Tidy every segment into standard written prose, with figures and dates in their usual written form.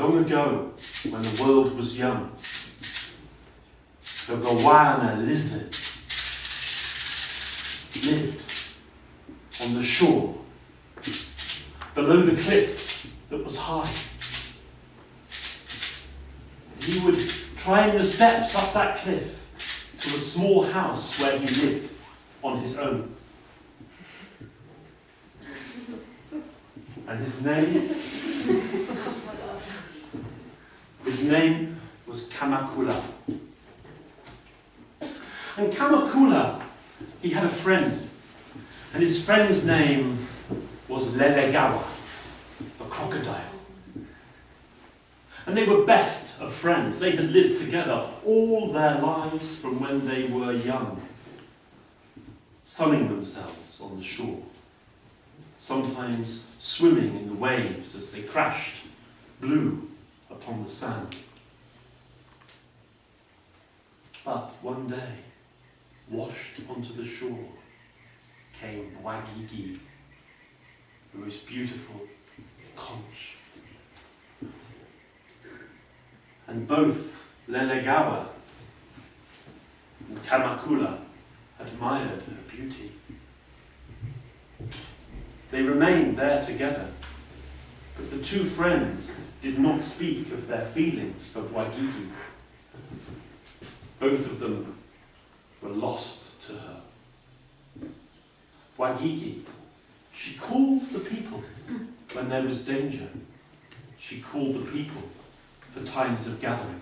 Long ago, when the world was young, the goanna lizard lived on the shore, below the cliff that was high. He would climb the steps up that cliff to a small house where he lived on his own. And his name was Kamakula. And Kamakula, he had a friend, and his friend's name was Lelegawa, a crocodile. And they were best of friends. They had lived together all their lives from when they were young, sunning themselves on the shore, sometimes swimming in the waves as they crashed blue upon the sand. But one day, washed onto the shore, came Wagigi, the most beautiful conch. And both Lelegawa and Kamakula admired her beauty. They remained there together, but the two friends did not speak of their feelings for Wagigi. Both of them were lost to her. Wagigi, she called the people when there was danger. She called the people for times of gathering.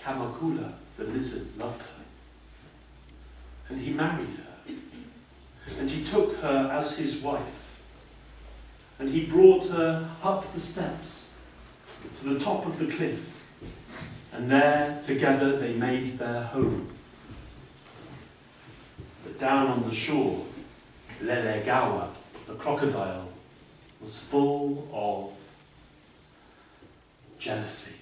Kamakula, the lizard, loved her, and he married her, and he took her as his wife, and he brought her up the steps to the top of the cliff, and there together they made their home. But down on the shore, Lelegawa, the crocodile, was full of jealousy.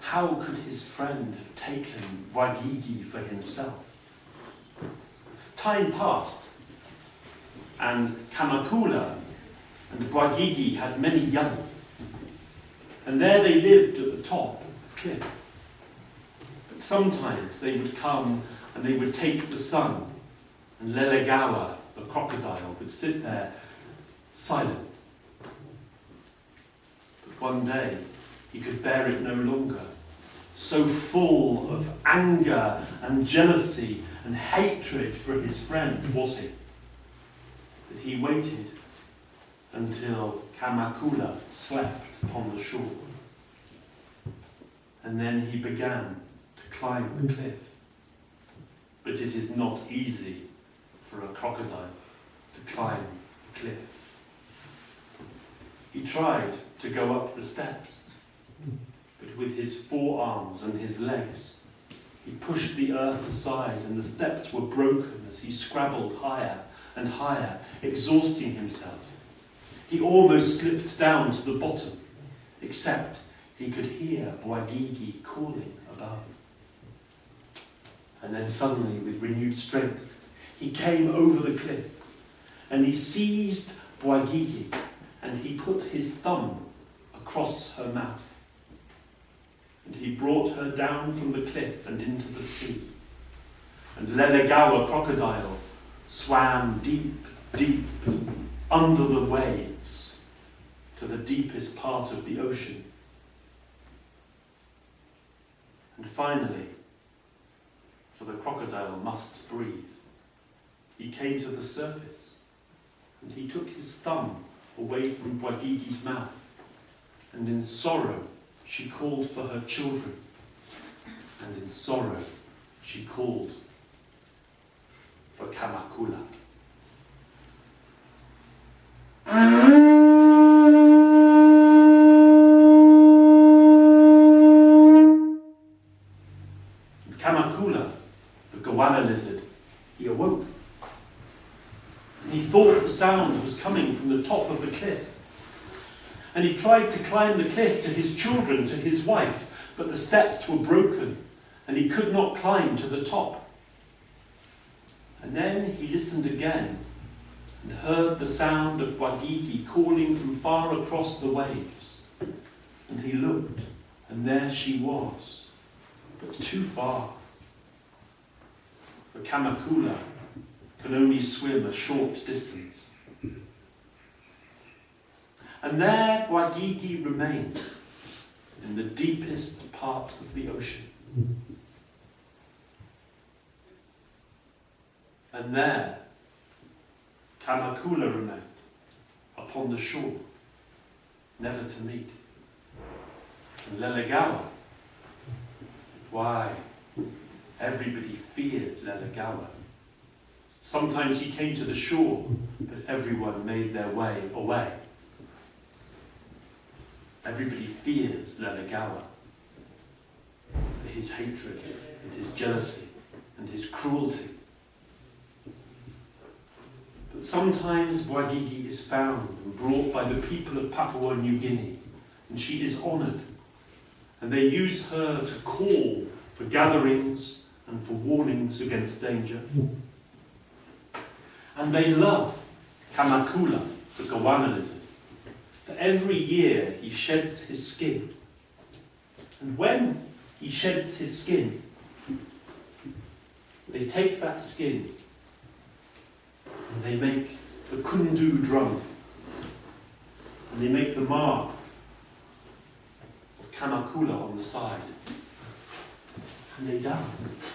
How could his friend have taken Wagigi for himself? Time passed, and Kamakula and Wagigi had many young, and there they lived at the top of the cliff. But sometimes they would come and they would take the sun, and Lelegawa, the crocodile, would sit there silent. But one day he could bear it no longer. So full of anger and jealousy and hatred for his friend was he, that he waited until Kamakula slept upon the shore. And then he began to climb the cliff. But it is not easy for a crocodile to climb a cliff. He tried to go up the steps, but with his forearms and his legs, he pushed the earth aside, and the steps were broken as he scrabbled higher and higher, exhausting himself. He almost slipped down to the bottom, except he could hear Wagigi calling above. And then suddenly, with renewed strength, he came over the cliff, and he seized Wagigi, and he put his thumb across her mouth. And he brought her down from the cliff and into the sea. And Lelegawa crocodile swam deep, deep under the waves to the deepest part of the ocean. And finally, for the crocodile must breathe, he came to the surface, and he took his thumb away from Wagigi's mouth, and in sorrow she called for her children, and in sorrow she called for Kamakula. Kamakula, the goanna lizard, he awoke, sound was coming from the top of the cliff. And he tried to climb the cliff to his children, to his wife, but the steps were broken, and he could not climb to the top. And then he listened again, and heard the sound of Bwagigi calling from far across the waves. And he looked, and there she was, but too far. For Kamakula can only swim a short distance. And there Bwagigi remained, in the deepest part of the ocean. And there Kamakula remained, upon the shore, never to meet. And Lelegawa, why, everybody feared Lelegawa. Sometimes he came to the shore, but everyone made their way away. Everybody fears Lelegawa for his hatred and his jealousy and his cruelty. But sometimes Bwagigi is found and brought by the people of Papua New Guinea, and she is honoured, and they use her to call for gatherings and for warnings against danger. And they love Kamakula, the goanna lizard. For every year he sheds his skin. And when he sheds his skin, they take that skin and they make the kundu drum. And they make the mark of Kamakula on the side. And they dance.